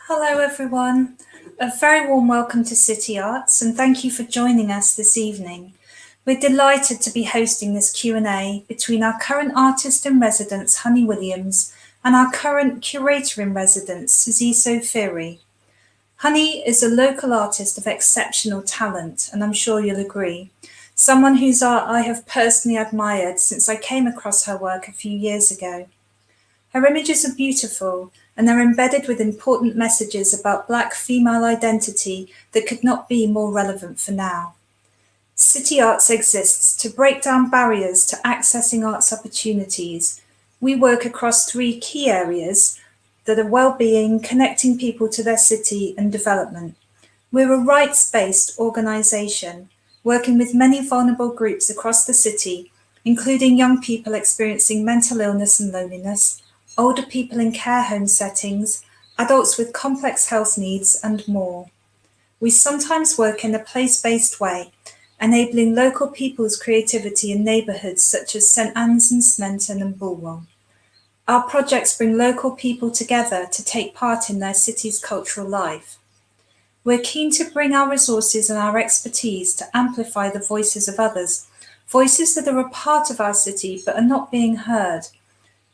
Hello everyone, a very warm welcome to City Arts and thank you for joining us this evening. We're delighted to be hosting this Q&A between our current artist in residence, Honey Williams, and our current curator-in-residence, Saziso Phiri. Honey is a local artist of exceptional talent, and I'm sure you'll agree. Someone whose art I have personally admired since I came across her work a few years ago. Her images are beautiful and are embedded with important messages about Black female identity that could not be more relevant for now. City Arts exists to break down barriers to accessing arts opportunities. We work across three key areas that are well-being, connecting people to their city and development. We're a rights-based organisation working with many vulnerable groups across the city, including young people experiencing mental illness and loneliness, older people in care home settings, adults with complex health needs, and more. We sometimes work in a place-based way, enabling local people's creativity in neighbourhoods such as St Anne's and Sneinton and Bulwell. Our projects bring local people together to take part in their city's cultural life. We're keen to bring our resources and our expertise to amplify the voices of others, voices that are a part of our city but are not being heard.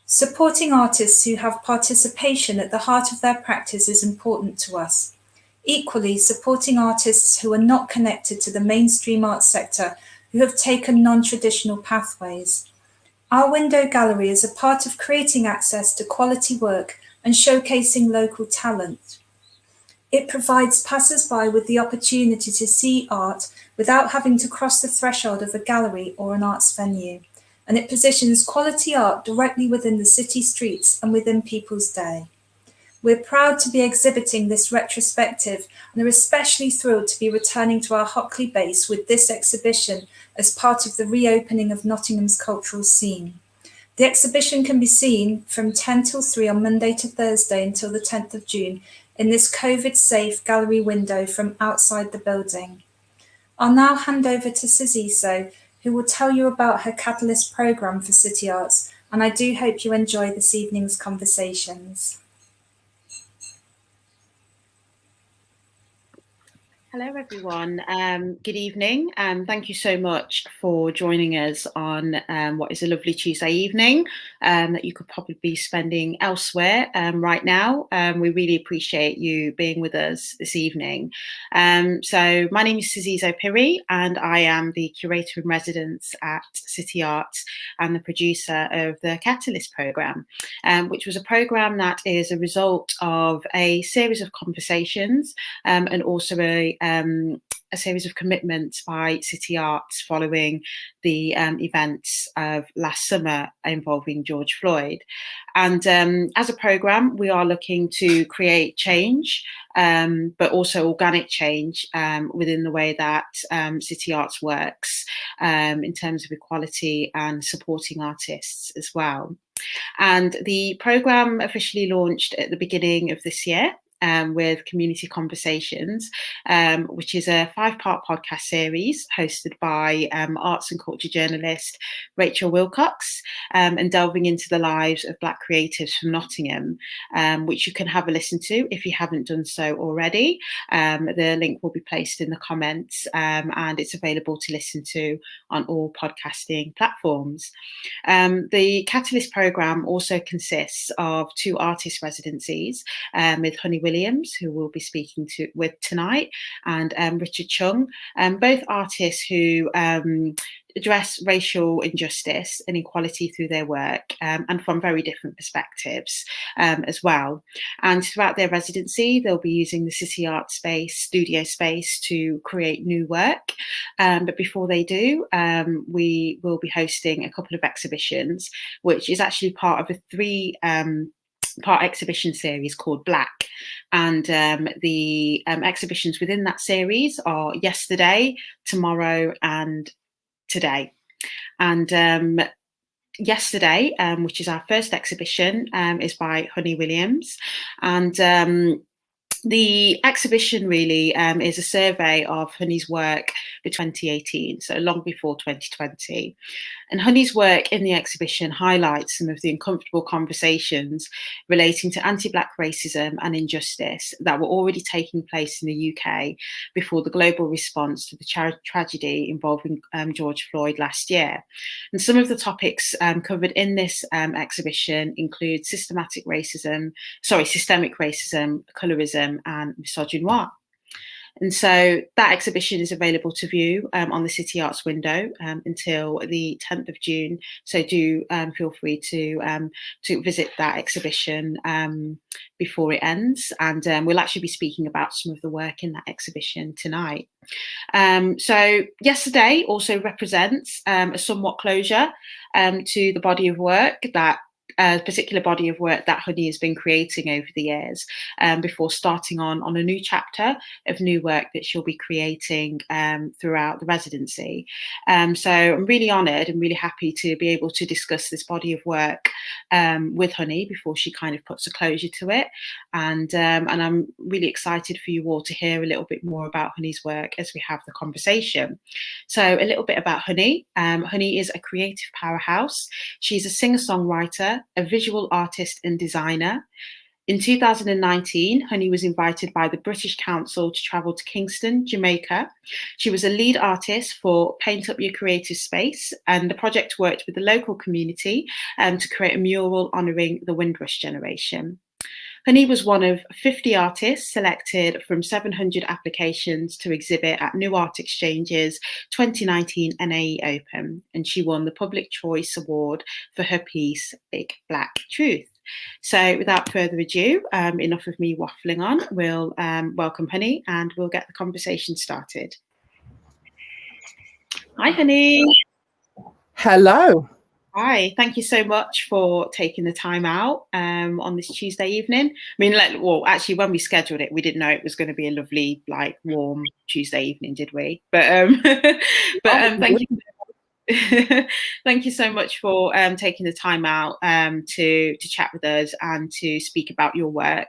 Supporting artists who have participation at the heart of their practice is important to us. Equally, supporting artists who are not connected to the mainstream arts sector, who have taken non-traditional pathways. Our window gallery is a part of creating access to quality work and showcasing local talent. It provides passers-by with the opportunity to see art without having to cross the threshold of a gallery or an arts venue. And it positions quality art directly within the city streets and within people's day. We're proud to be exhibiting this retrospective and are especially thrilled to be returning to our Hockley base with this exhibition as part of the reopening of Nottingham's cultural scene. The exhibition can be seen from 10 till 3 on Monday to Thursday until the 10th of June in this COVID-safe gallery window from outside the building. I'll now hand over to Saziso, who will tell you about her Catalyst programme for City Arts, and I do hope you enjoy this evening's conversations. Hello, everyone. Good evening, and thank you so much for joining us on what is a lovely Tuesday evening that you could probably be spending elsewhere right now. We really appreciate you being with us this evening. So my name is Saziso Phiri, and I am the Curator-in-Residence at City Arts and the producer of the Catalyst programme, which was a programme that is a result of a series of conversations and also a series of commitments by City Arts following the events of last summer involving George Floyd. And as a programme, we are looking to create change, but also organic change within the way that City Arts works in terms of equality and supporting artists as well. And the programme officially launched at the beginning of this year. With Community Conversations, which is a 5-part podcast series hosted by arts and culture journalist Rachel Wilcox, and delving into the lives of Black creatives from Nottingham, which you can have a listen to if you haven't done so already. The link will be placed in the comments, and it's available to listen to on all podcasting platforms. The Catalyst programme also consists of 2 artist residencies with Honey Williams, who we'll be speaking with tonight, and Richard Chung, both artists who address racial injustice and equality through their work, and from very different perspectives as well. And throughout their residency, they'll be using the City Art space, studio space, to create new work. But before they do, we will be hosting a couple of exhibitions, which is actually part of a 3-part exhibition series called Black. And the exhibitions within that series are yesterday, tomorrow, and today. And yesterday, which is our first exhibition, is by Honey Williams. And The exhibition really is a survey of Honey's work for 2018, so long before 2020. And Honey's work in the exhibition highlights some of the uncomfortable conversations relating to anti-Black racism and injustice that were already taking place in the UK before the global response to the tragedy involving George Floyd last year. And some of the topics covered in this exhibition include systemic racism, colorism, and misogynoir. And so that exhibition is available to view on the City Arts window until the 10th of June. So do feel free to visit that exhibition before it ends. And we'll actually be speaking about some of the work in that exhibition tonight. So yesterday also represents a somewhat closure to the body of work that particular body of work that Honey has been creating over the years before starting on a new chapter of new work that she'll be creating throughout the residency. So I'm really honoured and really happy to be able to discuss this body of work with Honey before she kind of puts a closure to it. And I'm really excited for you all to hear a little bit more about Honey's work as we have the conversation. So a little bit about Honey. Honey is a creative powerhouse. She's a singer-songwriter, a visual artist and designer. In 2019, Honey was invited by the British Council to travel to Kingston, Jamaica. She was a lead artist for Paint Up Your Creative Space, and the project worked with the local community to create a mural honouring the Windrush generation. Honey was one of 50 artists selected from 700 applications to exhibit at New Art Exchange's 2019 NAE Open, and she won the Public Choice Award for her piece, Big Black Truth. So without further ado, enough of me waffling on, we'll welcome Honey and we'll get the conversation started. Hi, Honey. Hello. Hi, thank you so much for taking the time out on this Tuesday evening. I mean, actually, when we scheduled it, we didn't know it was going to be a lovely, warm Tuesday evening, did we? But thank you. Thank you so much for taking the time out to chat with us and to speak about your work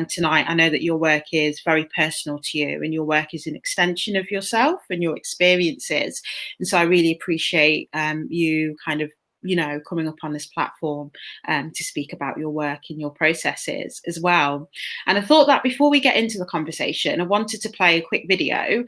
tonight. I know that your work is very personal to you, and your work is an extension of yourself and your experiences. And so I really appreciate you kind of coming up on this platform to speak about your work and your processes as well. And I thought that before we get into the conversation, I wanted to play a quick video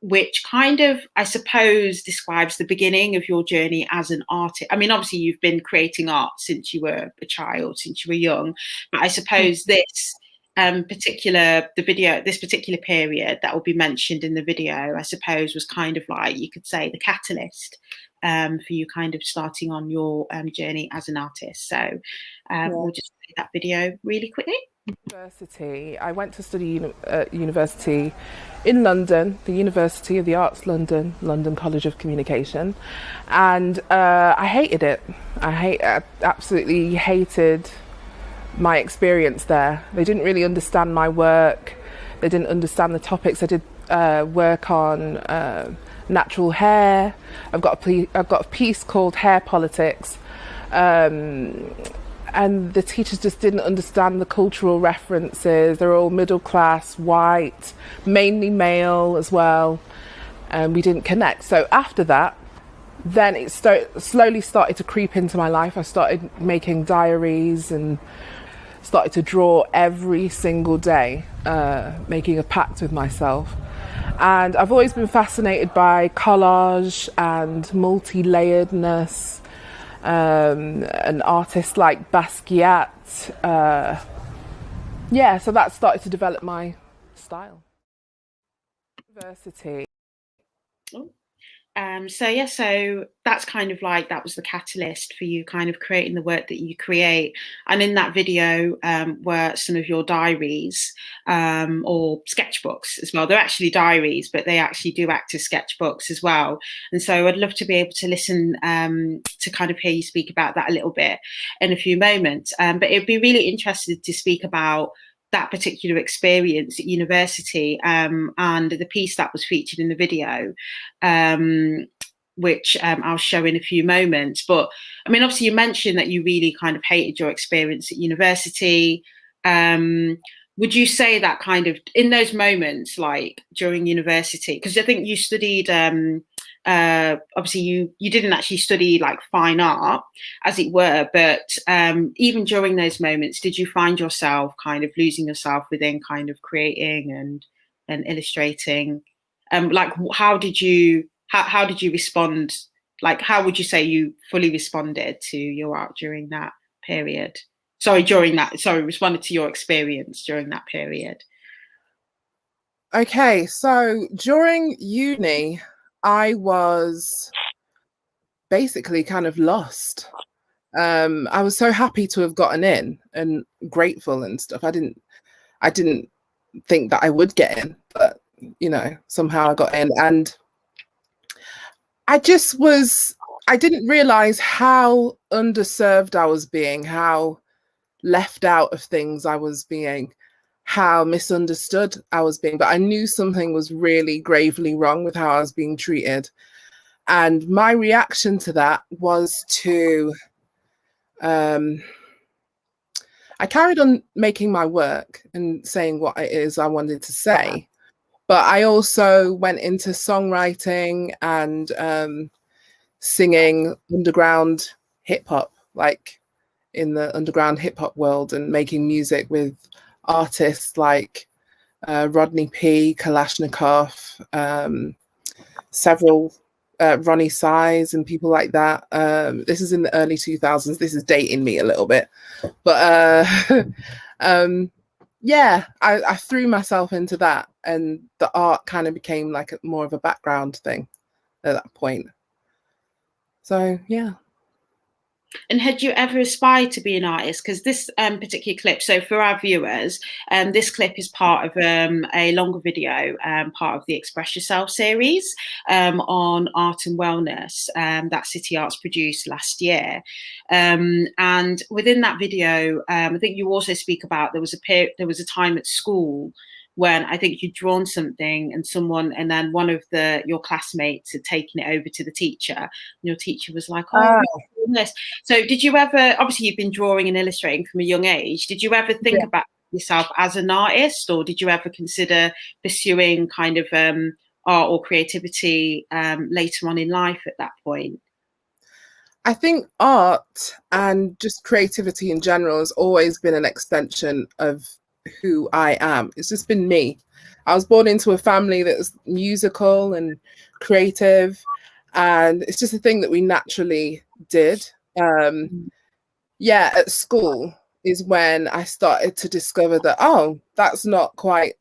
which kind of, I suppose, describes the beginning of your journey as an artist. I mean, obviously you've been creating art since you were a child, since you were young, but I suppose this particular period that will be mentioned in the video, I suppose, was kind of like, you could say, the catalyst for you kind of starting on your journey as an artist. So we'll just play that video really quickly. University. I went to study university in London, the University of the Arts London, London College of Communication, and I hated it. I absolutely hated my experience there. They didn't really understand my work. They didn't understand the topics. I did work on natural hair. I've got a piece called Hair Politics. And the teachers just didn't understand the cultural references. They're all middle class, white, mainly male as well. And we didn't connect. So after that, then it slowly started to creep into my life. I started making diaries and started to draw every single day, making a pact with myself. And I've always been fascinated by collage and multi-layeredness. An artist like Basquiat. So that started to develop my style. University. So that's kind of like, that was the catalyst for you kind of creating the work that you create. And in that video were some of your diaries or sketchbooks as well. They're actually diaries, but they actually do act as sketchbooks as well. And so I'd love to be able to listen to kind of hear you speak about that a little bit in a few moments. But it'd be really interested to speak about that particular experience at university and the piece that was featured in the video, which I'll show in a few moments. But I mean, obviously you mentioned that you really kind of hated your experience at university. would you say that kind of in those moments, like during university, because I think you studied, obviously you didn't actually study like fine art, as it were, but even during those moments, did you find yourself kind of losing yourself within kind of creating and illustrating? Like, how did you respond? Like, how would you say you fully responded to your art during that period? Responded to your experience during that period. Okay, so during uni, I was basically kind of lost. I was so happy to have gotten in and grateful and stuff. I didn't think that I would get in, but somehow I got in, and I didn't realize how underserved I was being, how left out of things I was being, how misunderstood I was being. But I knew something was really gravely wrong with how I was being treated. And my reaction to that was to, I carried on making my work and saying what it is I wanted to say. But I also went into songwriting and singing underground hip hop, like in the underground hip hop world, and making music with artists like Rodney P, Kalashnikov, several Ronnie Size and people like that. This is in the early 2000s. This is dating me a little bit, but yeah, I threw myself into that, and the art kind of became like more of a background thing at that point. So yeah. And had you ever aspired to be an artist? Because this particular clip, so for our viewers, this clip is part of a longer video, part of the Express Yourself series on art and wellness that City Arts produced last year. And within that video, I think you also speak about there was a time at school when I think you'd drawn something and then one of your classmates had taken it over to the teacher, and your teacher was like, "Oh, this." So did you ever, obviously you've been drawing and illustrating from a young age, did you ever think about yourself as an artist, or did you ever consider pursuing kind of art or creativity later on in life at that point? I think art and just creativity in general has always been an extension of who I am. It's just been me. I was born into a family that was musical and creative, and it's just a thing that we naturally did. Yeah, at school is when I started to discover that, oh, that's not quite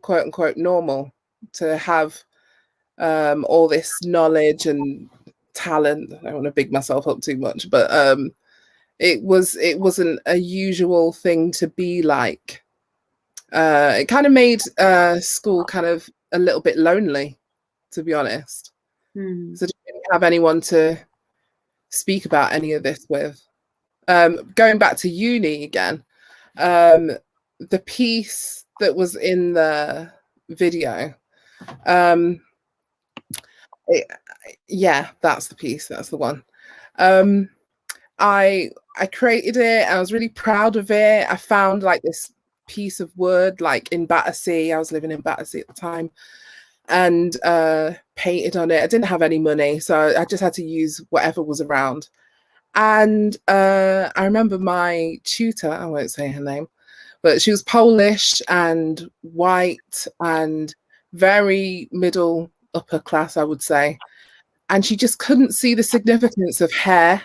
quote unquote normal to have all this knowledge and talent. I don't want to big myself up too much, but it wasn't a usual thing to be like. It kind of made school kind of a little bit lonely, to be honest. So I didn't have anyone to speak about any of this with. Going back to uni again, the piece that was in the video, yeah, that's the piece. That's the one. I created it. I was really proud of it. I found like this piece of wood like in Battersea. I was living in Battersea at the time, and painted on it. I didn't have any money, so I just had to use whatever was around. And I remember my tutor, I won't say her name, but she was Polish and white and very middle upper class, I would say. And she just couldn't see the significance of hair.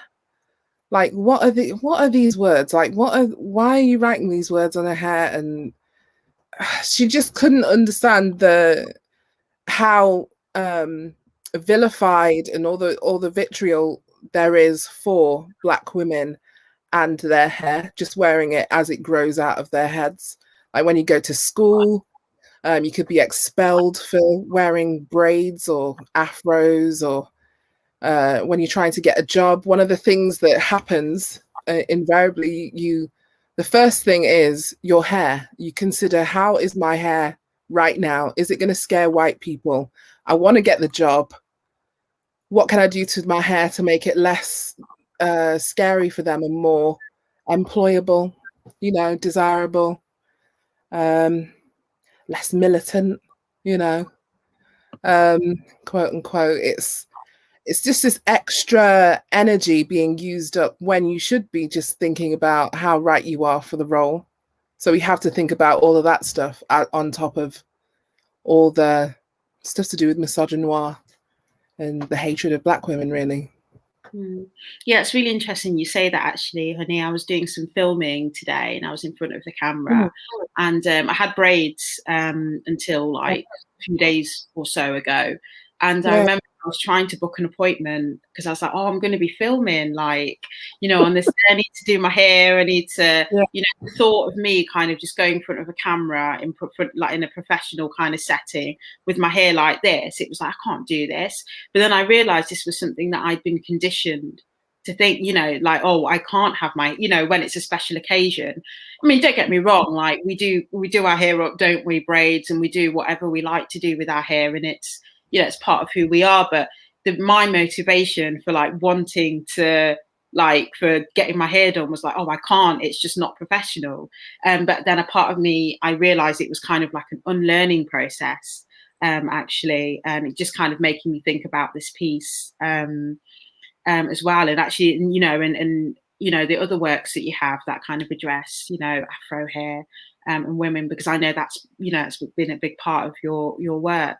Like, what are these words? Like, why are you writing these words on her hair? And she just couldn't understand how vilified and all the vitriol there is for Black women and their hair, just wearing it as it grows out of their heads. Like when you go to school, you could be expelled for wearing braids or afros, or when you're trying to get a job. One of the things that happens invariably, the first thing is your hair. You consider, how is my hair right now? Is it going to scare white people? I want to get the job. What can I do to my hair to make it less scary for them and more employable, desirable? less militant, you know, quote unquote. It's just this extra energy being used up when you should be just thinking about how right you are for the role. So we have to think about all of that stuff on top of all the stuff to do with misogynoir and the hatred of Black women, really. Yeah, it's really interesting you say that, actually, honey. I was doing some filming today and I was in front of the camera, and I had braids until like a few days or so ago. And I remember I was trying to book an appointment because I was like, oh, I'm going to be filming, like, you know, on this day, I need to do my hair. I need to, you know, the thought of me kind of just going in front of a camera like in a professional kind of setting with my hair like this, it was like, I can't do this. But then I realized this was something that I'd been conditioned to think, you know, like, oh, I can't have my, you know, when it's a special occasion. I mean, don't get me wrong, like we do our hair up, don't we, braids, and we do whatever we like to do with our hair, and it's, you know, it's part of who we are. But my motivation for like wanting to, like, for getting my hair done was like, oh, I can't, it's just not professional. But then a part of me, I realized it was kind of like an unlearning process, actually, and it just kind of making me think about this piece as well. And actually, you know, and you know, the other works that you have that kind of address, you know, Afro hair and women, because I know that's, you know, it's been a big part of your work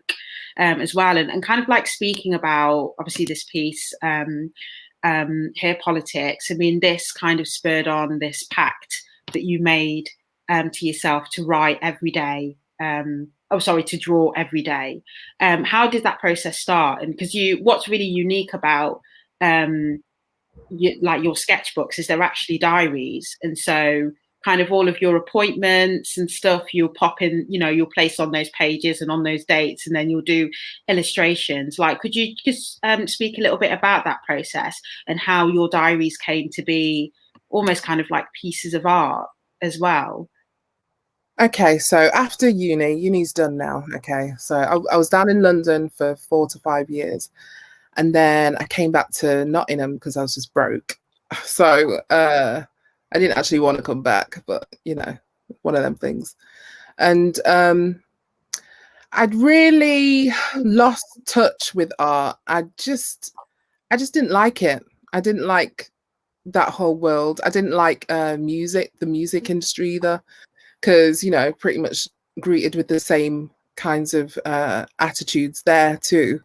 as well. And kind of like speaking about, obviously, this piece, hair politics. I mean, this kind of spurred on this pact that you made to yourself to write every day. To draw every day. How did that process start? And because what's really unique about like your sketchbooks is they're actually diaries, and so kind of all of your appointments and stuff you'll pop in, you know, you'll place on those pages and on those dates, and then you'll do illustrations. Like, could you just speak a little bit about that process and how your diaries came to be almost kind of like pieces of art as well? Okay, so after uni's done now. Okay, so I was down in London for 4 to 5 years, and then I came back to Nottingham because I was just broke. So I didn't actually want to come back, but you know, one of them things. And I'd really lost touch with art. I just didn't like it. I didn't like that whole world. I didn't like the music industry either, because, you know, pretty much greeted with the same kinds of attitudes there too.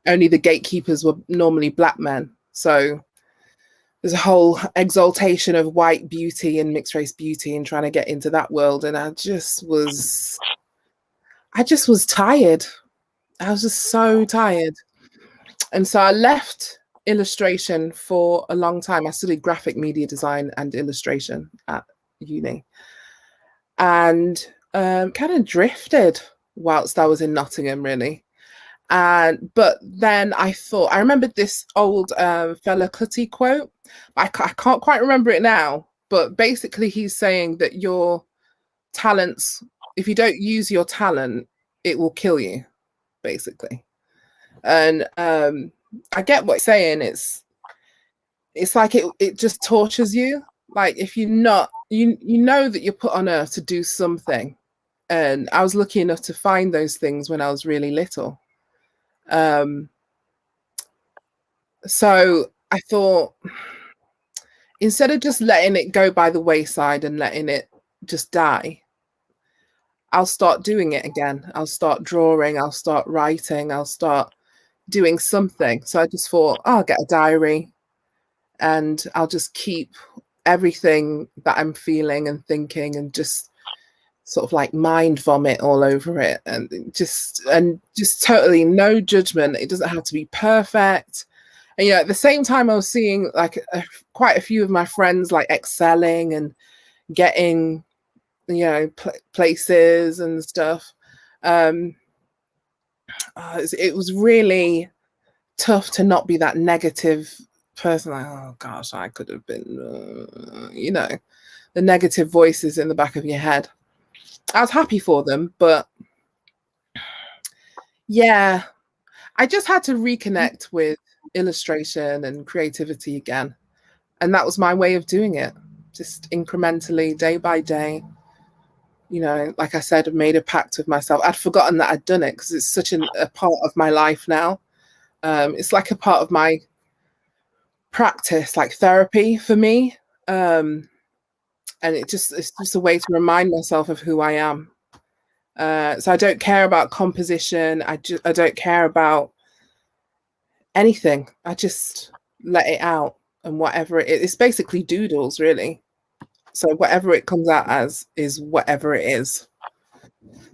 Only the gatekeepers were normally Black men. So there's a whole exaltation of white beauty and mixed race beauty and trying to get into that world. And I just was tired. I was just so tired. And so I left illustration for a long time. I studied graphic media design and illustration at uni, and kind of drifted whilst I was in Nottingham, really. But then I remembered this old Fela Kuti quote. I can't quite remember it now, but basically he's saying that your talents, if you don't use your talent, it will kill you, basically. And I get what he's saying. It's like it just tortures you. Like, if you're not, you know that you're put on earth to do something. And I was lucky enough to find those things when I was really little. So I thought, instead of just letting it go by the wayside and letting it just die, I'll start doing it again. I'll start drawing, I'll start writing, I'll start doing something. So I just thought, I'll get a diary and I'll just keep everything that I'm feeling and thinking, and just sort of like mind vomit all over it, and just totally no judgment. It doesn't have to be perfect. And, you know, at the same time, I was seeing like quite a few of my friends like excelling and getting, you know, places and stuff. It was really tough to not be that negative person. Like, oh gosh, I could have been, you know, the negative voices in the back of your head. I was happy for them, but yeah, I just had to reconnect with illustration and creativity again. And that was my way of doing it, just incrementally, day by day. you know, like I said, I've made a pact with myself. I'd forgotten that I'd done it because it's such a part of my life now. It's like a part of my practice, like therapy for me. And it's just a way to remind myself of who I am. So I don't care about composition. I don't care about anything. I just let it out, and whatever it's basically doodles, really. So whatever it comes out as is whatever it is.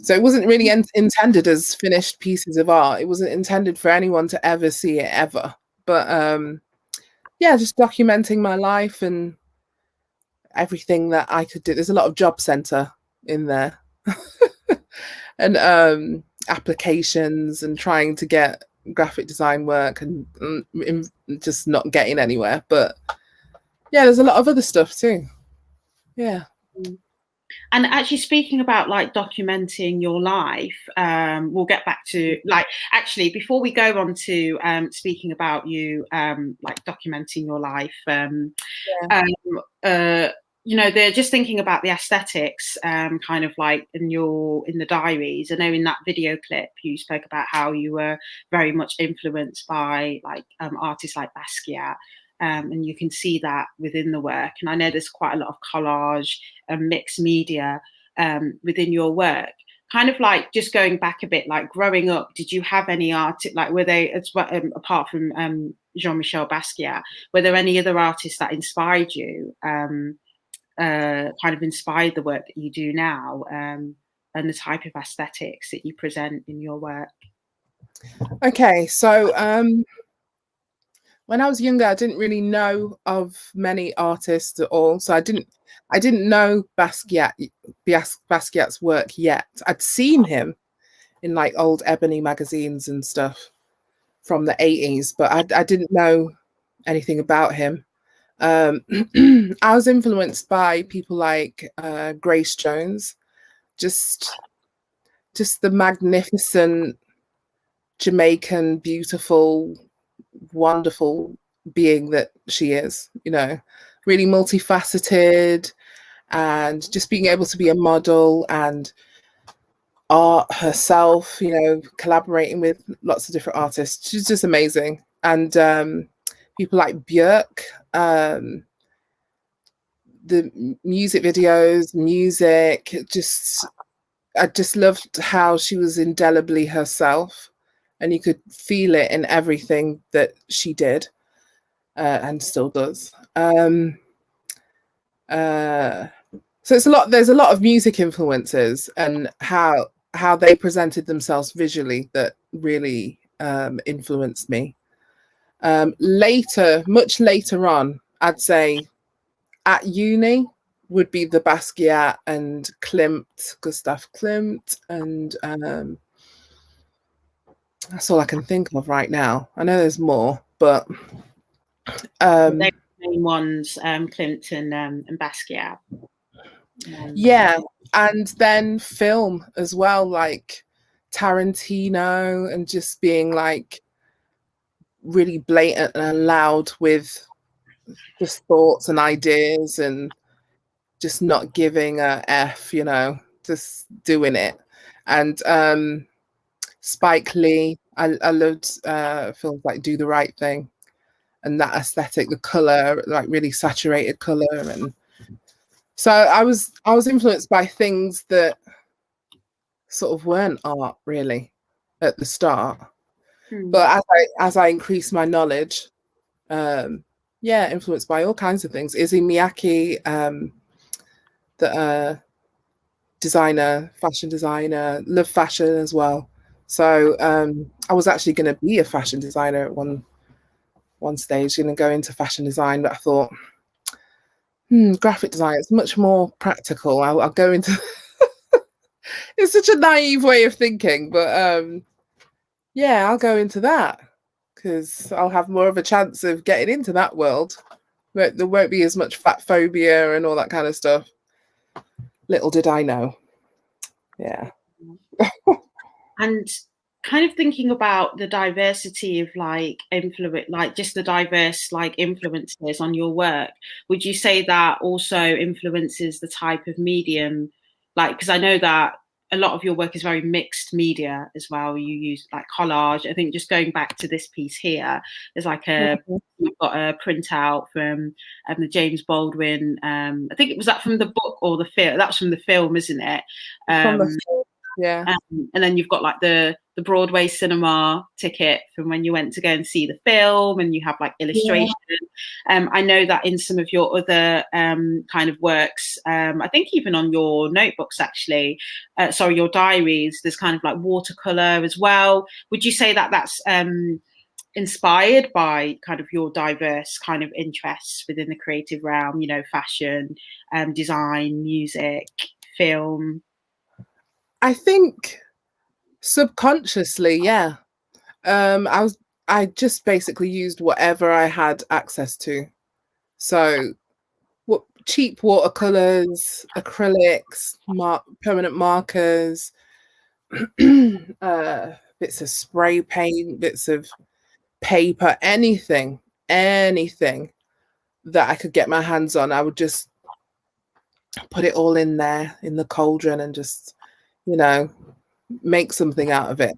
So it wasn't really intended as finished pieces of art. It wasn't intended for anyone to ever see it ever. But yeah, just documenting my life and everything that I could do. There's a lot of job centre in there. And applications and trying to get graphic design work and just not getting anywhere. But yeah, there's a lot of other stuff too. Yeah. And actually, speaking about like documenting your life, we'll get back to like actually before we go on to speaking about you like documenting your life. You know, they're just thinking about the aesthetics, kind of like in the diaries. I know in that video clip you spoke about how you were very much influenced by like artists like Basquiat. And you can see that within the work. And I know there's quite a lot of collage and mixed media within your work. Kind of like just going back a bit, like growing up, did you have any art, like were they, apart from Jean-Michel Basquiat, were there any other artists that inspired you, kind of inspired the work that you do now and the type of aesthetics that you present in your work? Okay, so when I was younger, I didn't really know of many artists at all. So I didn't know Basquiat's work yet. I'd seen him in like old Ebony magazines and stuff from the 80s, but I didn't know anything about him. I was influenced by people like Grace Jones, just the magnificent Jamaican, beautiful, wonderful being that she is, you know, really multifaceted, and just being able to be a model and art herself, you know, collaborating with lots of different artists. She's just amazing. And people like Björk, the music videos, I just loved how she was indelibly herself, and you could feel it in everything that she did and still does. So there's a lot of music influences and how they presented themselves visually that really influenced me. Much later on, I'd say at uni would be the Basquiat and Gustav Klimt, and that's all I can think of right now. I know there's more, but they're the main ones, Klimt and Basquiat. Yeah, and then film as well, like Tarantino, and just being like really blatant and loud with just thoughts and ideas, and just not giving a F, you know, just doing it. And Spike Lee, I loved films like Do the Right Thing, and that aesthetic, the color, like really saturated color. And so I was influenced by things that sort of weren't art really at the start. But as I increased my knowledge, influenced by all kinds of things. Izzy Miyake, the fashion designer, love fashion as well. So I was actually going to be a fashion designer at one stage, going to go into fashion design, but I thought, graphic design, it's much more practical. I'll go into it's such a naive way of thinking, but I'll go into that because I'll have more of a chance of getting into that world. But there won't be as much fat phobia and all that kind of stuff. Little did I know. Yeah. And kind of thinking about the diversity of like influence, like just the diverse like influences on your work, would you say that also influences the type of medium like, because I know that a lot of your work is very mixed media as well. You use like collage. I think just going back to this piece here, there's like we've got a printout from the James Baldwin. I think it was that from the book or the film. That's from the film, isn't it? From the film, yeah. And then you've got like the Broadway cinema ticket from when you went to go and see the film, and you have like illustration. I know that in some of your other kind of works, I think even on your notebooks actually, your diaries, there's kind of like watercolor as well. Would you say that that's inspired by kind of your diverse kind of interests within the creative realm, you know, fashion, design, music, film? I think subconsciously, yeah. I just basically used whatever I had access to. So what cheap watercolors, acrylics, permanent markers, bits of spray paint, bits of paper, anything that I could get my hands on. I would just put it all in there in the cauldron and just, you know, make something out of it.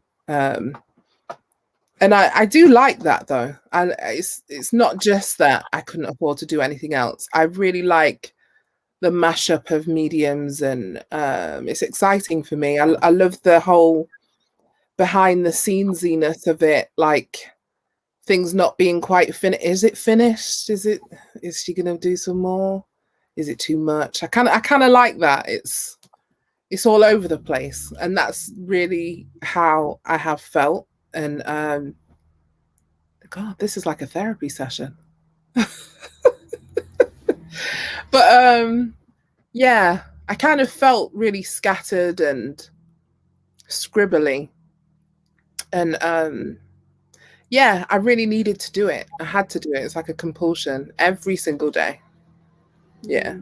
And I do like that though. And it's not just that I couldn't afford to do anything else. I really like the mashup of mediums, and it's exciting for me. I love the whole behind the scenes-iness of it, like things not being quite finished. Is it finished? Is she gonna do some more? Is it too much? I kind of like that. It's all over the place, and that's really how I have felt. And God, this is like a therapy session. But yeah, I kind of felt really scattered and scribbly, and yeah, I really needed to do it. I had to do it. It's like a compulsion every single day. Yeah.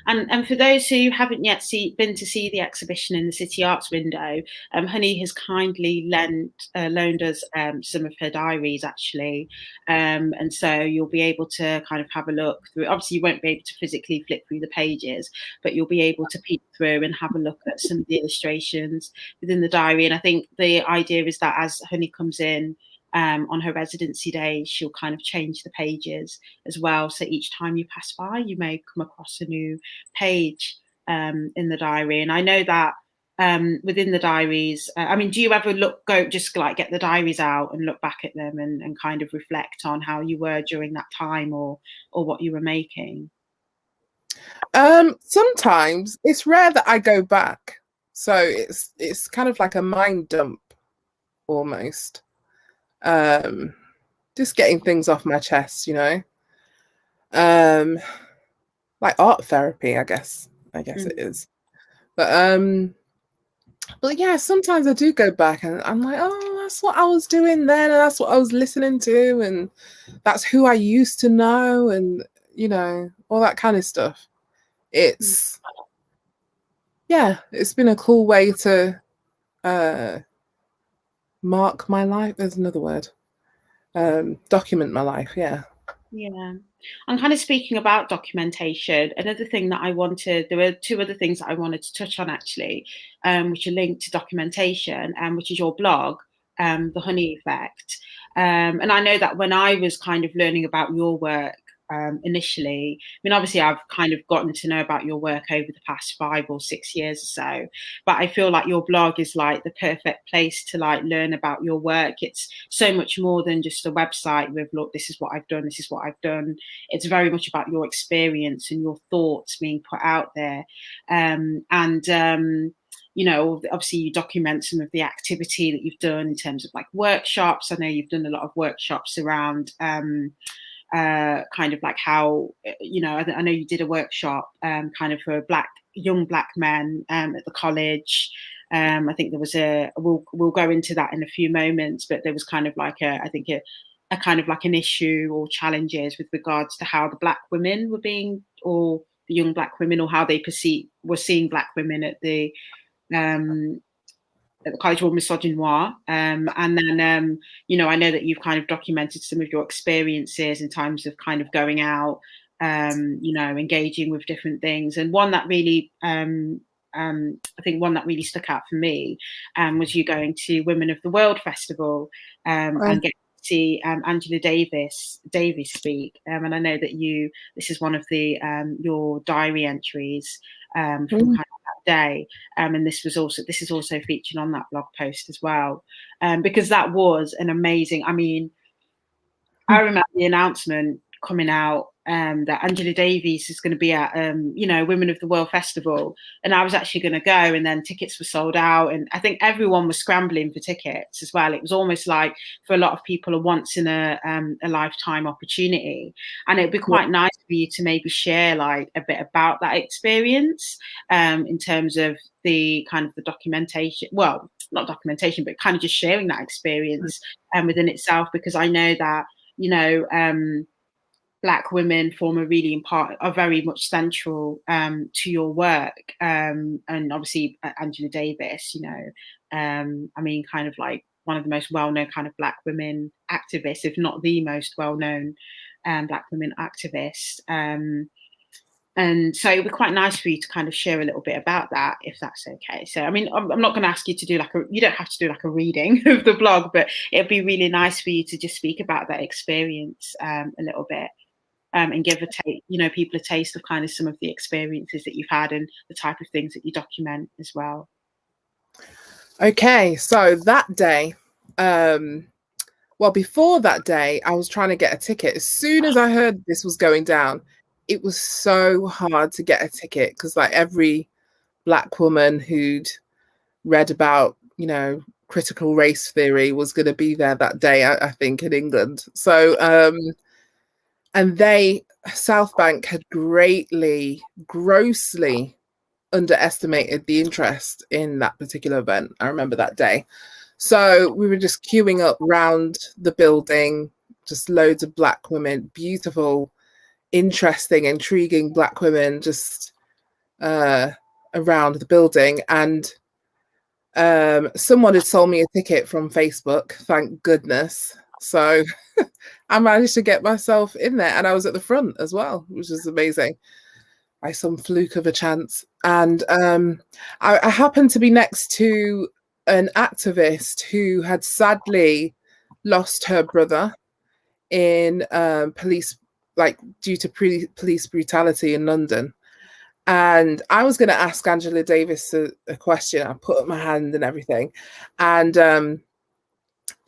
And for those who haven't yet been to see the exhibition in the City Arts window, Honey has kindly loaned us some of her diaries, actually. And so you'll be able to kind of have a look through. Obviously, you won't be able to physically flip through the pages, but you'll be able to peek through and have a look at some of the illustrations within the diary. And I think the idea is that as Honey comes in, on her residency days, she'll kind of change the pages as well. So each time you pass by, you may come across a new page in the diary. And I know that within the diaries, I mean, do you ever just like get the diaries out and look back at them and kind of reflect on how you were during that time, or what you were making? Sometimes. It's rare that I go back. So it's kind of like a mind dump almost. Just getting things off my chest, you know. Like art therapy, I guess it is. But yeah, sometimes I do go back and I'm like, oh, that's what I was doing then, and that's what I was listening to, and that's who I used to know, and you know, all that kind of stuff. It's been a cool way to mark my life. There's another word. Document my life. Yeah. And kind of speaking about documentation, another thing that there were two other things that I wanted to touch on actually, which are linked to documentation, which is your blog, The Honey Effect. And I know that when I was kind of learning about your work initially, I mean, obviously I've kind of gotten to know about your work over the past 5 or 6 years or so, but I feel like your blog is like the perfect place to like learn about your work. It's so much more than just a website with, look, this is what I've done, this is what I've done. It's very much about your experience and your thoughts being put out there. You know, obviously you document some of the activity that you've done in terms of like workshops. I know you've done a lot of workshops around kind of like how, you know, I know you did a workshop kind of for young black men at the college. I think there was we'll go into that in a few moments, but there was kind of like a kind of like an issue or challenges with regards to how the black women were being, or the young black women, or how they were seeing black women at the College of Misogynoir. And then, you know, I know that you've kind of documented some of your experiences in terms of kind of going out, you know, engaging with different things. And one that really I think one that really stuck out for me was you going to Women of the World Festival and getting to see Angela Davis speak. And I know that this is one of the your diary entries from kind of that day. And this is also featured on that blog post as well, because that was an amazing. I mean, I remember the announcement coming out that Angela Davies is going to be at, Women of the World Festival. And I was actually going to go, and then tickets were sold out. And I think everyone was scrambling for tickets as well. It was almost like, for a lot of people, a once in a lifetime opportunity. And it'd be quite nice for you to maybe share like a bit about that experience in terms of the kind of the documentation. Well, not documentation, but kind of just sharing that experience within itself, because I know that, Black women form are very much central to your work, and obviously Angela Davis, I mean, kind of like one of the most well-known kind of Black women activists, if not the most well-known Black women activist. And so it would be quite nice for you to kind of share a little bit about that, if that's okay. So, I mean, I'm not going to ask you to do you don't have to do like a reading of the blog, but it'd be really nice for you to just speak about that experience a little bit, and give people a taste of kind of some of the experiences that you've had and the type of things that you document as well. Okay, so that day, before that day, I was trying to get a ticket. As soon as I heard this was going down, it was so hard to get a ticket, because like every Black woman who'd read about, critical race theory was going to be there that day, I think, in England. So, and South Bank had grossly underestimated the interest in that particular event. I remember that day. So we were just queuing up round the building, just loads of Black women, beautiful, interesting, intriguing Black women just around the building. And someone had sold me a ticket from Facebook, thank goodness. So I managed to get myself in there, and I was at the front as well, which is amazing, by some fluke of a chance. And I happened to be next to an activist who had sadly lost her brother in due to police brutality in London. And I was going to ask Angela Davis a question. I put up my hand and everything, and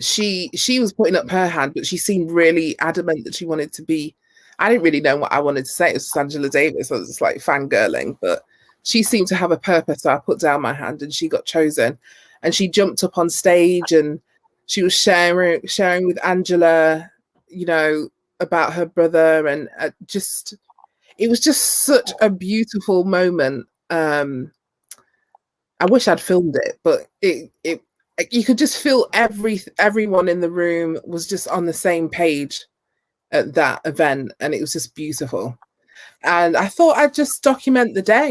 she was putting up her hand, but she seemed really adamant that she wanted to be. I didn't really know what I wanted to say. It was Angela Davis. I was just like fangirling, but she seemed to have a purpose. So I put down my hand, and she got chosen. And she jumped up on stage, and she was sharing with Angela, about her brother, and it was just such a beautiful moment. I wish I'd filmed it, but you could just feel everyone in the room was just on the same page at that event, and it was just beautiful. And I thought I'd just document the day,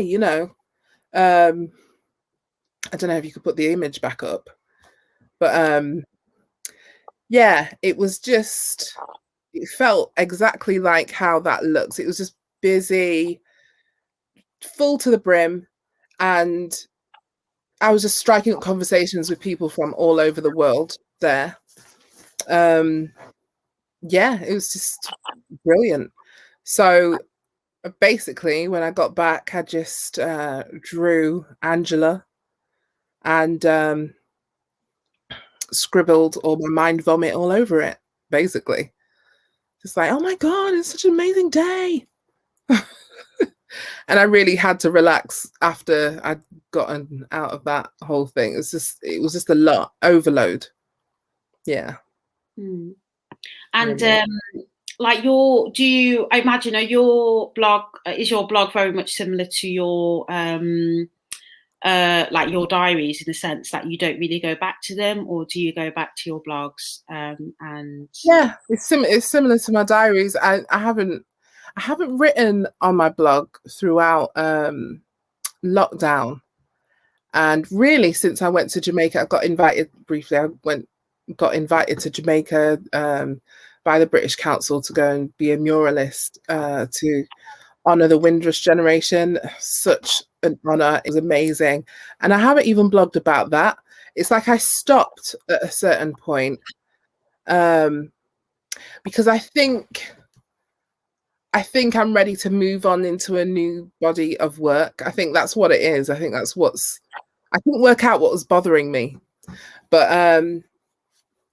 I don't know if you could put the image back up, but it was just, it felt exactly like how that looks. It was just busy, full to the brim, and I was just striking up conversations with people from all over the world there. It was just brilliant. So basically, when I got back, I just drew Angela and scribbled all my mind vomit all over it, basically. Just like, oh my God, it's such an amazing day. And I really had to relax after I'd gotten out of that whole thing. It was just a lot, overload. Yeah. And I imagine is your blog very much similar to your like your diaries, in the sense that you don't really go back to them, or do you go back to your blogs? And yeah, it's similar to my diaries. I haven't written on my blog throughout lockdown, and really since I went to Jamaica. I got invited briefly. Got invited to Jamaica by the British Council to go and be a muralist to honor the Windrush generation. Such an honor. It was amazing. And I haven't even blogged about that. It's like I stopped at a certain point, because I think I'm ready to move on into a new body of work. I think that's what it is. I think that's I couldn't work out what was bothering me. But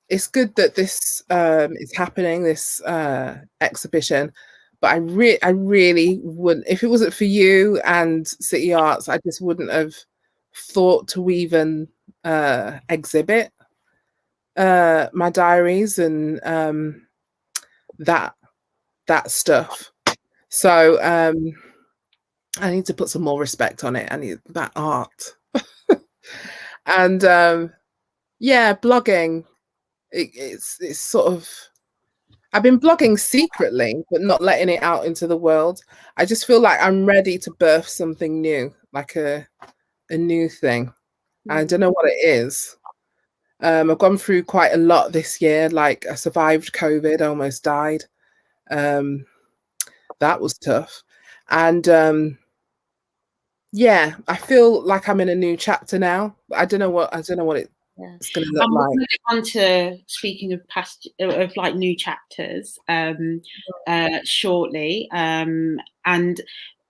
it's good that this is happening, this exhibition. But I really wouldn't, if it wasn't for you and City Arts, I just wouldn't have thought to even exhibit my diaries and that stuff. So I need to put some more respect on it. I need that art. And yeah, blogging. It's sort of, I've been blogging secretly, but not letting it out into the world. I just feel like I'm ready to birth something new, like a new thing. I don't know what it is. I've gone through quite a lot this year. Like, I survived COVID, I almost died. That was tough. And yeah, I feel like I'm in a new chapter now. I don't know what it's going to look like. We'll get on to speaking of like new chapters shortly, and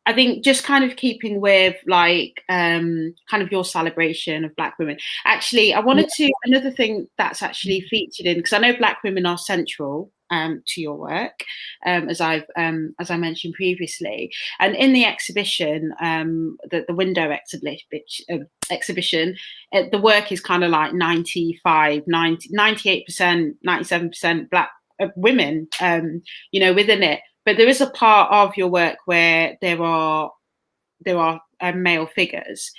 I think just kind of keeping with like kind of your celebration of Black women. Actually, I wanted to, another thing that's actually featured in, because I know Black women are central to your work, as I mentioned previously, and in the exhibition, the window exhibition, the work is kind of like 98%, 97% Black women, within it. But there is a part of your work where there are male figures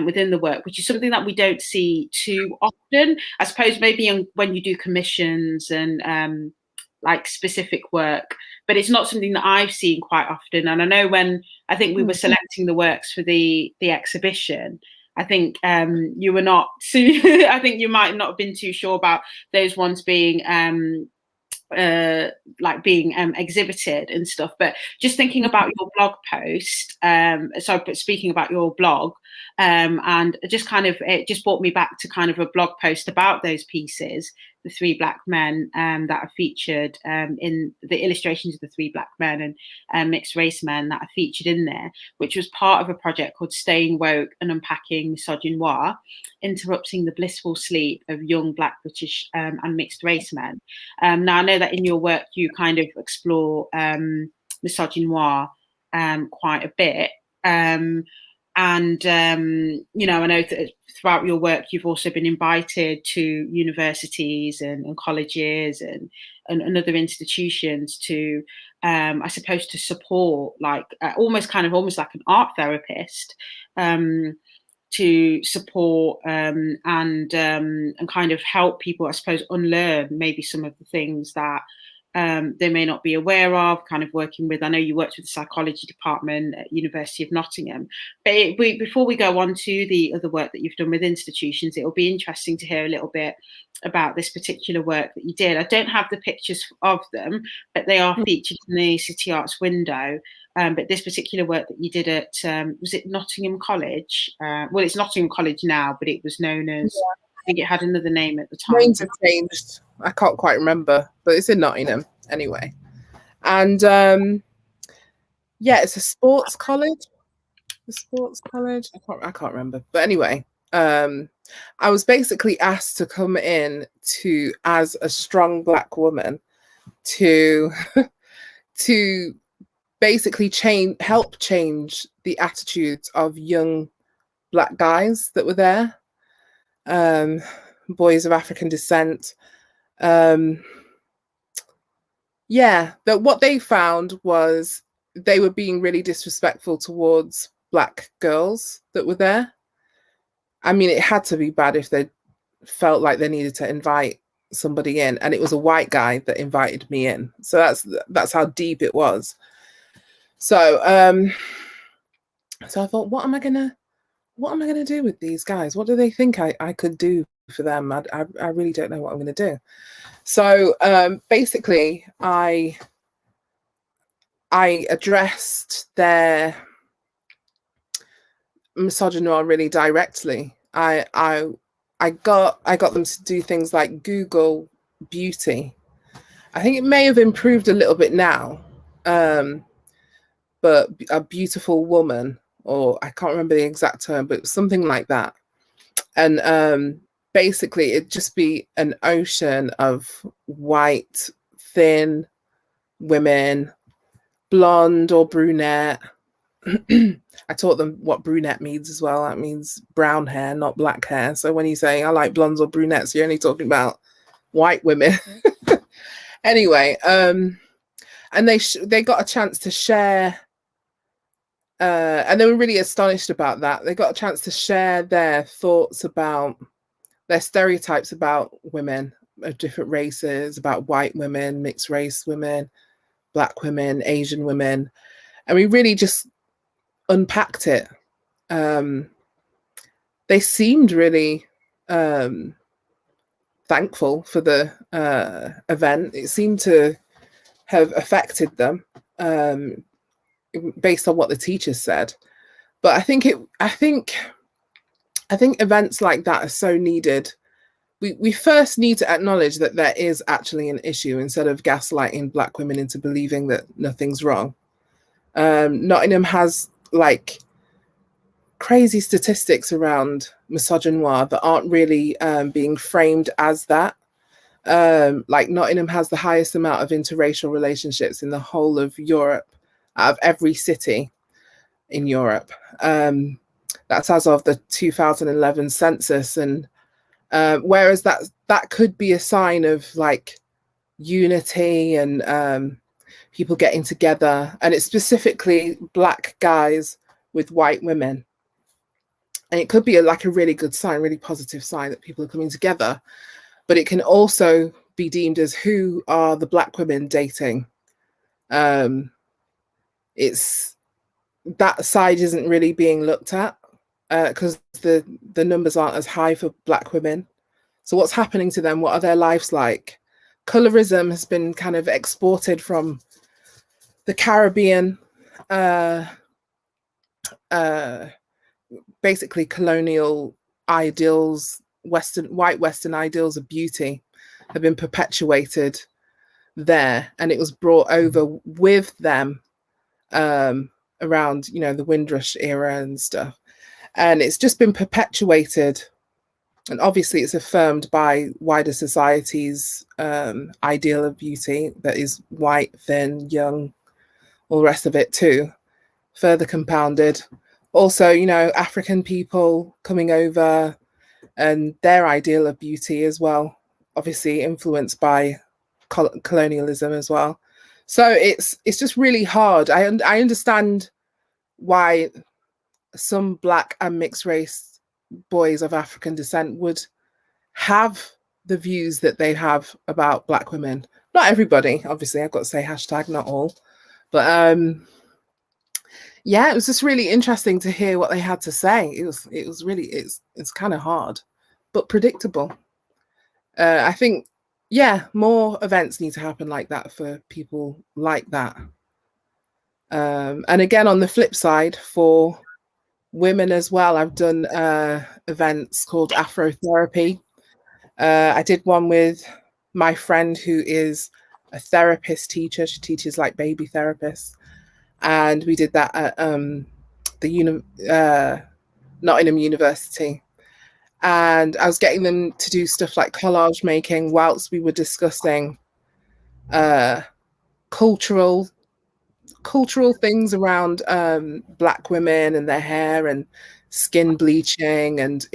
within the work, which is something that we don't see too often. I suppose maybe when you do commissions and like specific work, but it's not something that I've seen quite often. And I know when I think we were selecting the works for the exhibition, I think you were not too, I think you might not have been too sure about those ones being exhibited and stuff. But just thinking about your blog post, speaking about your blog, and just kind of, it just brought me back to kind of a blog post about those pieces, the three Black men that are featured in the illustrations of the three Black men and mixed race men that are featured in there, which was part of a project called Staying Woke and Unpacking Misogynoir, Interrupting the Blissful Sleep of Young Black British and Mixed Race Men. Now, I know that in your work you kind of explore misogynoir quite a bit. And I know that throughout your work you've also been invited to universities and colleges and other institutions to, I suppose, to support, like almost like an art therapist, to support and kind of help people, I suppose, unlearn maybe some of the things that they may not be aware of, kind of working with, I know you worked with the psychology department at University of Nottingham, but before we go on to the other work that you've done with institutions, it'll be interesting to hear a little bit about this particular work that you did. I don't have the pictures of them, but they are featured in the City Arts window. But this particular work that you did at, was it Nottingham College? Well, it's Nottingham College now, but it was known as, I think it had another name at the time. Names have changed. I can't quite remember, but it's in Nottingham anyway. And yeah, it's a sports college. The sports college. I can't remember. But anyway, I was basically asked to come in as a strong Black woman to basically help change the attitudes of young Black guys that were there, boys of African descent. That what they found was they were being really disrespectful towards Black girls that were there. I mean, it had to be bad if they felt like they needed to invite somebody in, and it was a white guy that invited me in. So that's how deep it was. So I thought, what am I gonna do with these guys? What do they think I could do for them? I really don't know what I'm gonna do. So basically, I I addressed their misogyny really directly. I got them to do things like Google beauty. I think it may have improved a little bit now, but a beautiful woman, or I can't remember the exact term, but something like that. And basically, it'd just be an ocean of white, thin women, blonde or brunette. I taught them what brunette means as well. That means brown hair, not black hair. So when you say I like blondes or brunettes, you're only talking about white women. Anyway, and they got a chance to share, and they were really astonished about that. They got a chance to share their thoughts about their stereotypes about women of different races, about white women, mixed race women, black women, Asian women, and we really just unpacked it. They seemed really thankful for the event. It seemed to have affected them based on what the teachers said. But I think events like that are so needed. We first need to acknowledge that there is actually an issue instead of gaslighting Black women into believing that nothing's wrong. Nottingham has like crazy statistics around misogynoir that aren't really being framed as that. Like Nottingham has the highest amount of interracial relationships in the whole of Europe, out of every city in Europe. That's as of the 2011 census. And whereas that could be a sign of like unity and people getting together, and it's specifically Black guys with white women. And it could be like a really good sign, really positive sign that people are coming together. But it can also be deemed as who are the Black women dating. It's that side isn't really being looked at because the numbers aren't as high for Black women. So what's happening to them? What are their lives like? Colorism has been kind of exported from the Caribbean, basically colonial ideals, white Western ideals of beauty have been perpetuated there, and it was brought over with them around, the Windrush era and stuff, and it's just been perpetuated, and obviously it's affirmed by wider society's ideal of beauty that is white, thin, young, all the rest of it too, further compounded. Also, African people coming over and their ideal of beauty as well, obviously influenced by colonialism as well. So it's just really hard. I understand why some Black and mixed race boys of African descent would have the views that they have about Black women. Not everybody, obviously. I've got to say hashtag not all. But yeah, it was just really interesting to hear what they had to say. It was really, it's kind of hard, but predictable. I think, yeah, more events need to happen like that for people like that. And again, on the flip side, for women as well, I've done events called Afrotherapy. I did one with my friend who is a therapist teacher. She teaches like baby therapists. And we did that at the Nottingham University. And I was getting them to do stuff like collage making whilst we were discussing cultural things around Black women and their hair and skin bleaching and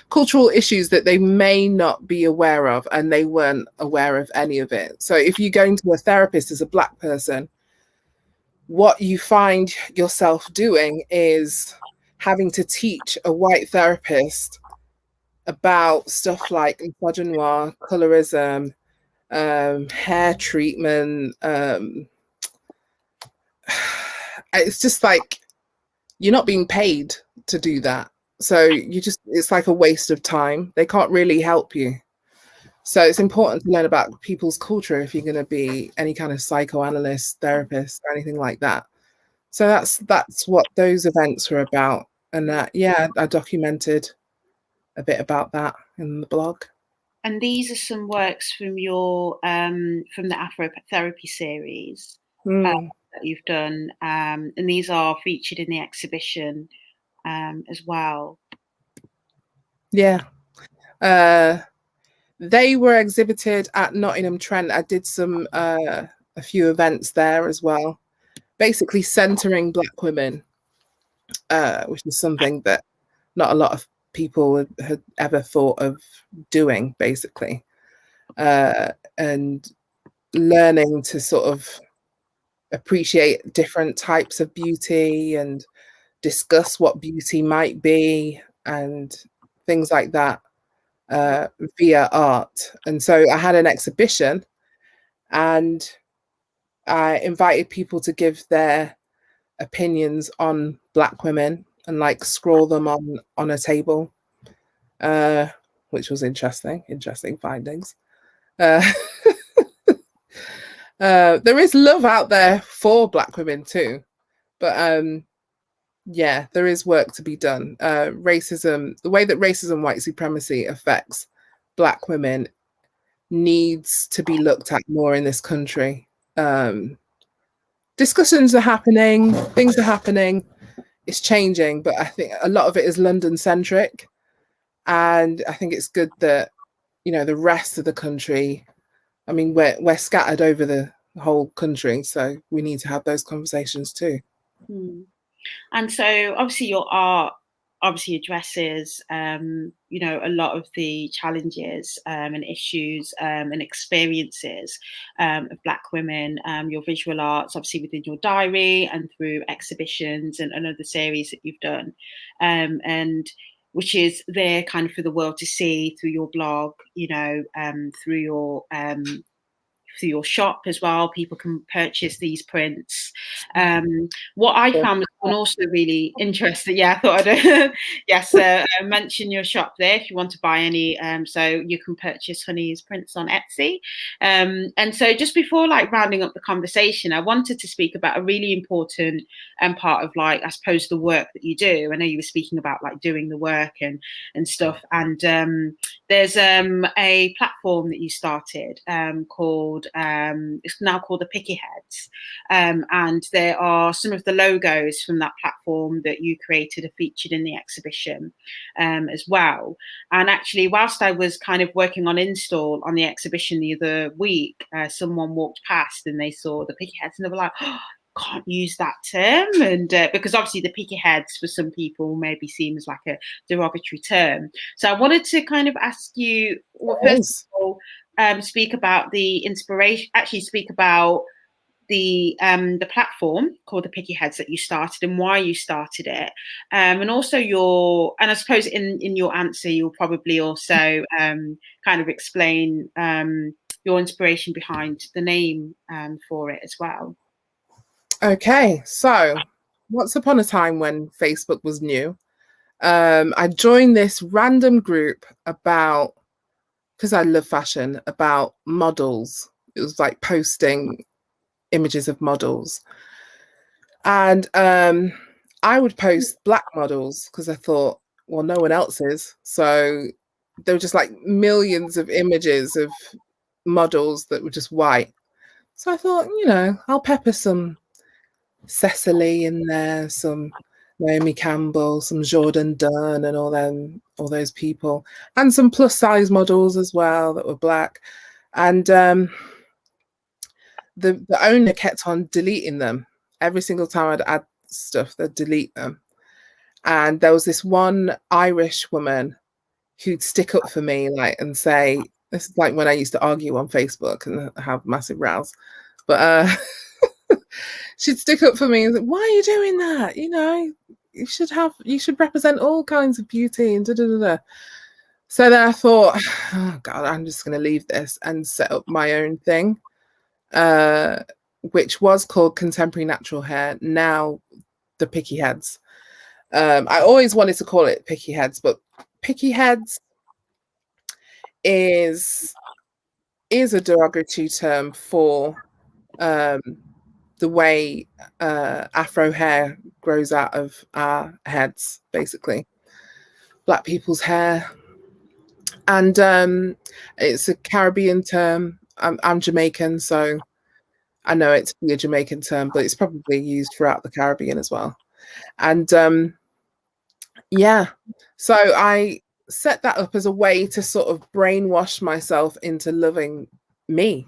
cultural issues that they may not be aware of, and they weren't aware of any of it. So if you're going to a therapist as a Black person, what you find yourself doing is having to teach a white therapist about stuff like misogynoir, colorism, hair treatment. It's just like you're not being paid to do that. So it's like a waste of time. They can't really help you. So it's important to learn about people's culture if you're going to be any kind of psychoanalyst, therapist, or anything like that. So that's what those events were about. And yeah, I documented a bit about that in the blog. And these are some works from your from the Afro Therapy series that you've done, and these are featured in the exhibition as well. Yeah, they were exhibited at Nottingham Trent. I did some a few events there as well, basically centering Black women, which is something that not a lot of people had ever thought of doing, basically, and learning to sort of appreciate different types of beauty and discuss what beauty might be and things like that via art. And so I had an exhibition and I invited people to give their opinions on Black women and like scroll them on a table, which was interesting findings. There is love out there for Black women too, but yeah, there is work to be done. Racism, the way that racism, white supremacy affects Black women needs to be looked at more in this country. Discussions are happening, things are happening, it's changing, but I think a lot of it is London centric. And I think it's good that, you know, the rest of the country, I mean, we're scattered over the whole country, so we need to have those conversations too. And so obviously your art obviously addresses you know, a lot of the challenges and issues and experiences of Black women, your visual arts obviously within your diary and through exhibitions and other series that you've done, and which is there kind of for the world to see through your blog, you know, through your shop as well. People can purchase these prints. What I found was also really interesting. Yeah, I thought I'd yes, mention your shop there if you want to buy any. So you can purchase Honey's prints on Etsy. And so just before like rounding up the conversation, I wanted to speak about a really important part of like, I suppose, the work that you do. I know you were speaking about like doing the work and stuff. And there's a platform that you started called it's now called the Picky Heads, and there are some of the logos from that platform that you created are featured in the exhibition as well. And actually, whilst I was kind of working on install on the exhibition the other week, someone walked past and they saw the Picky Heads and they were like, oh, can't use that term, and because obviously the picky heads for some people maybe seem as like a derogatory term. So I wanted to kind of ask you, well, first of all, speak about the inspiration, actually speak about the platform called the Picky Heads that you started and why you started it, and also and I suppose in your answer you'll probably also kind of explain your inspiration behind the name for it as well. Okay, so once upon a time when Facebook was new, I joined this random group about, because I love fashion, about models. It was like posting images of models. And I would post Black models because I thought, well, no one else is. So there were just like millions of images of models that were just white. So I thought, you know, I'll pepper some Cecily in there, some Naomi Campbell, some Jordan Dunn, and all those people, and some plus size models as well that were Black. And the owner kept on deleting them. Every single time I'd add stuff, they'd delete them. And there was this one Irish woman who'd stick up for me, like, and say, this is like when I used to argue on Facebook and have massive rows, but she'd stick up for me and say, why are you doing that? You know, you should represent all kinds of beauty and da da da da. So then I thought, oh God, I'm just going to leave this and set up my own thing, which was called Contemporary Natural Hair, now the Picky Heads. I always wanted to call it Picky Heads, but Picky Heads is is a derogatory term for the way Afro hair grows out of our heads, basically. Black people's hair. And it's a Caribbean term. I'm Jamaican, so I know it to be a Jamaican term, but it's probably used throughout the Caribbean as well. And yeah, so I set that up as a way to sort of brainwash myself into loving me.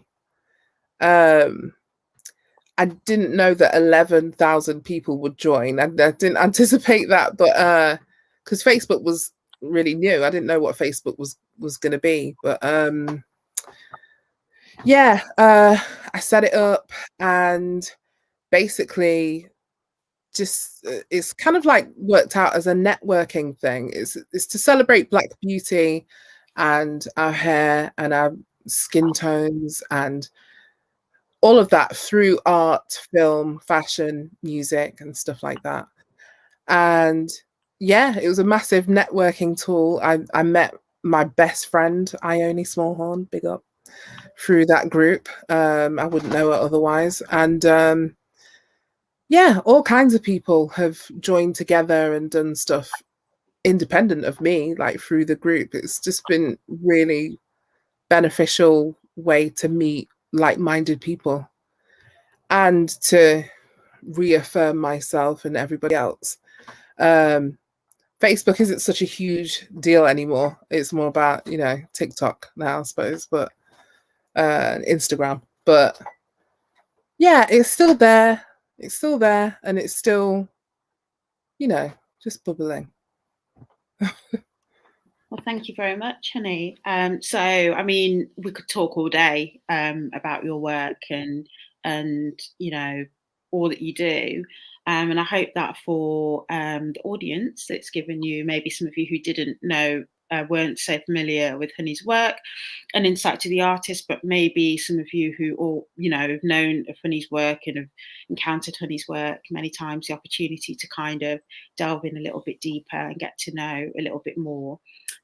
I didn't know that 11,000 people would join. I didn't anticipate that, but because Facebook was really new, I didn't know what Facebook was going to be. But yeah, I set it up, and basically just it's kind of like worked out as a networking thing. It's to celebrate Black beauty and our hair and our skin tones and all of that through art, film, fashion, music, and stuff like that. And yeah, it was a massive networking tool. I met my best friend, Ione Smallhorn, big up, through that group. I wouldn't know it otherwise. And yeah, all kinds of people have joined together and done stuff independent of me, like through the group. It's just been really beneficial way to meet like-minded people and to reaffirm myself and everybody else. Facebook isn't such a huge deal anymore. It's more about, TikTok now, I suppose, but Instagram. But yeah, it's still there. It's still there, and it's still, just bubbling. Well, thank you very much, honey. So, I mean, we could talk all day about your work and all that you do. And I hope that for the audience, it's given you, maybe some of you who didn't know, weren't so familiar with Honey's work, an insight to the artist, but maybe some of you who all, have known of Honey's work and have encountered Honey's work many times, the opportunity to kind of delve in a little bit deeper and get to know a little bit more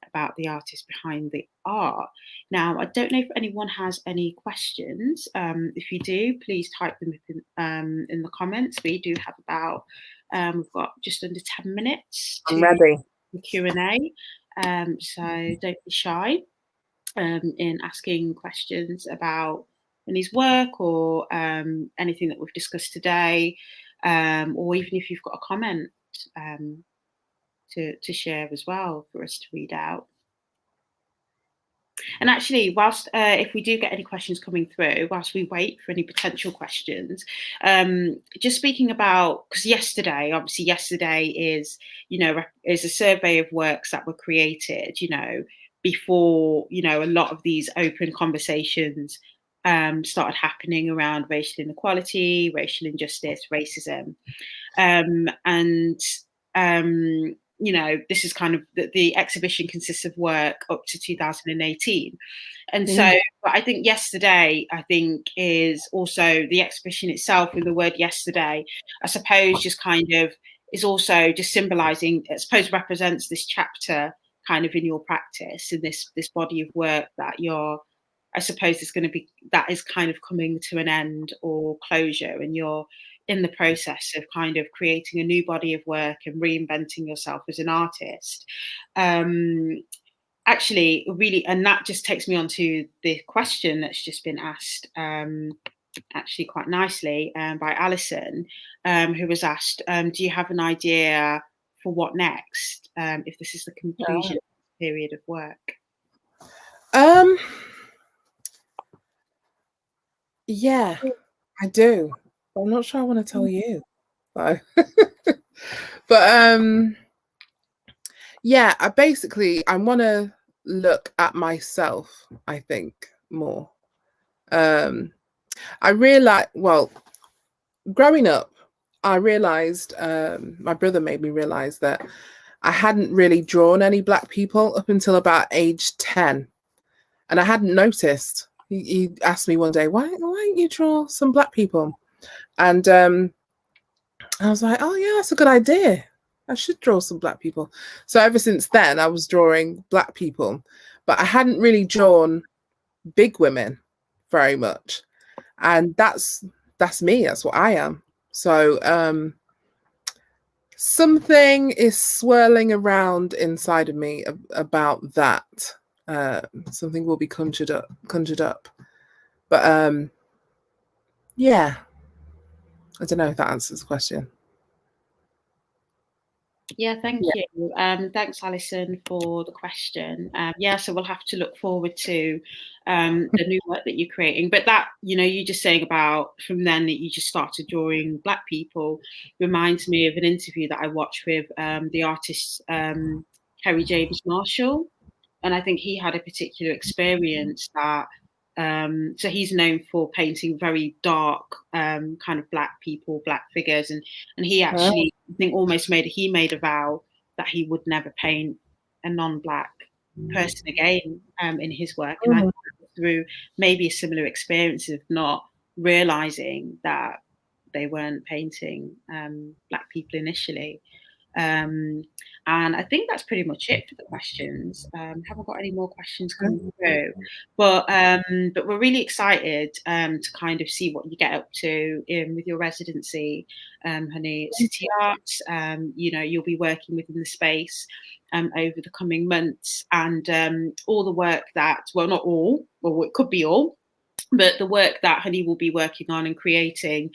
about the artist behind the art. Now, I don't know if anyone has any questions. If you do, please type them in the comments. We do have about, we've got just under 10 minutes I'm ready. The Q&A. So don't be shy in asking questions about his work or anything that we've discussed today, or even if you've got a comment to share as well for us to read out. And actually, whilst if we do get any questions coming through, whilst we wait for any potential questions, just speaking about, because yesterday is, is a survey of works that were created, before, a lot of these open conversations started happening around racial inequality, racial injustice, racism. This is kind of the exhibition consists of work up to 2018. And so but I think yesterday, is also the exhibition itself, with the word yesterday, I suppose just kind of is also just symbolizing, I suppose, represents this chapter kind of in your practice, in this body of work that I suppose is going to be, that is kind of coming to an end or closure, and you're in the process of kind of creating a new body of work and reinventing yourself as an artist. Actually, really, and that just takes me on to the question that's just been asked, actually quite nicely, by Alison, who was asked, do you have an idea for what next, if this is the conclusion period of work? Yeah, I do. I'm not sure I want to tell you. So. But yeah, I want to look at myself, I think, more. I realized, growing up, I realized, my brother made me realize that I hadn't really drawn any Black people up until about age 10. And I hadn't noticed. He asked me one day, why don't you draw some Black people? And I was like, oh yeah, that's a good idea. I should draw some Black people. So ever since then, I was drawing Black people, but I hadn't really drawn big women very much. And that's me, that's what I am. So something is swirling around inside of me about that. Something will be conjured up. But yeah, I don't know if that answers the question. Yeah, thank you. Thanks, Alison, for the question. So we'll have to look forward to the new work that you're creating. But that, you just saying about from then that you just started drawing Black people reminds me of an interview that I watched with the artist Kerry James Marshall. And I think he had a particular experience that so he's known for painting very dark kind of Black people, Black figures, and he actually I think almost made a vow that he would never paint a non-Black person again in his work. And I think through maybe a similar experience of not realizing that they weren't painting Black people initially. And I think that's pretty much it for the questions. Haven't got any more questions coming through, but we're really excited to kind of see what you get up to with your residency, Honey, at City Arts. You'll be working within the space over the coming months, and all the work that, well, not all, or it could be all, but the work that Honey will be working on and creating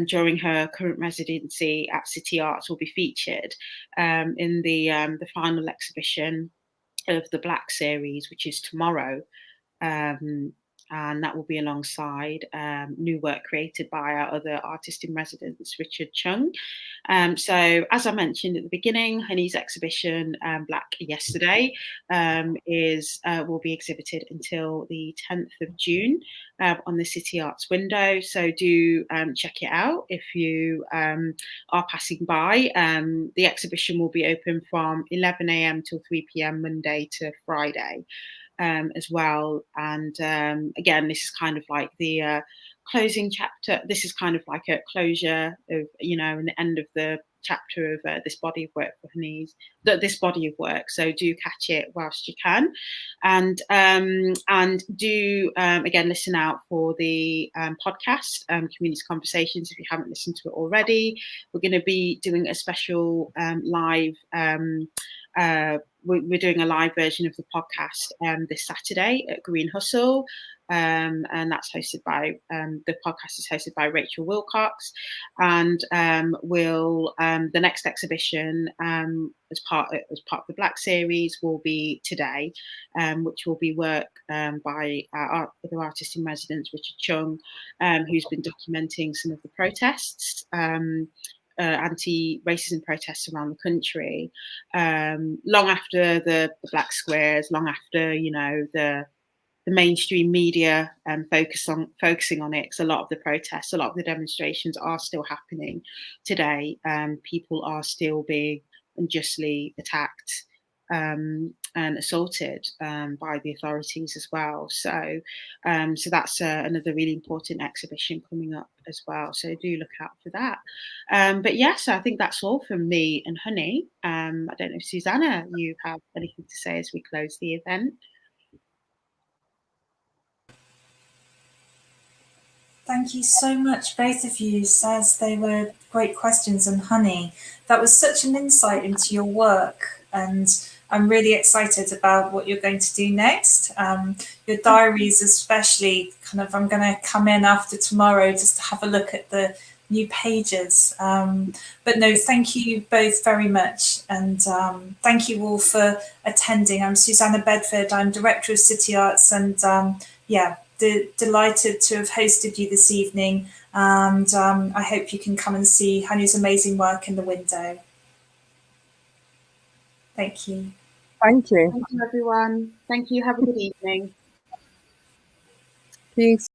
during her current residency at City Arts will be featured in the final exhibition of the Black series, which is tomorrow. And that will be alongside new work created by our other artist in residence, Richard Chung. So, as I mentioned at the beginning, Honey's exhibition, Black Yesterday, will be exhibited until the 10th of June on the City Arts window. So do check it out if you are passing by. The exhibition will be open from 11 a.m. till 3 p.m. Monday to Friday. As well. And again, this is kind of like the closing chapter. This is kind of like a closure of, and the end of the chapter of this body of work for Honey's, this body of work. So do catch it whilst you can. And do, again, listen out for the podcast, Community Conversations, if you haven't listened to it already. We're going to be doing a special live we're doing a live version of the podcast this Saturday at Green Hustle, and that's hosted by the podcast is hosted by Rachel Wilcox, and the next exhibition as part of the Black series will be today, which will be work by our other artist in residence, Richard Chung, who's been documenting some of the protests. Anti-racism protests around the country, long after the Black Squares, long after the mainstream media focusing on it. Because a lot of the protests, a lot of the demonstrations are still happening today. People are still being unjustly attacked and assaulted by the authorities as well. So that's another really important exhibition coming up as well. So do look out for that. But yes, I think that's all from me and Honey. I don't know if Suzannah, you have anything to say as we close the event. Thank you so much, both of you, Saz. They were great questions, and Honey, that was such an insight into your work, and I'm really excited about what you're going to do next. Your diaries especially, I'm going to come in after tomorrow just to have a look at the new pages. But no, thank you both very much, and thank you all for attending. I'm Suzannah Bedford, I'm Director of City Arts, and delighted to have hosted you this evening, and I hope you can come and see Honey's amazing work in the window. Thank you. Thank you. Thank you, everyone. Thank you. Have a good evening. Peace.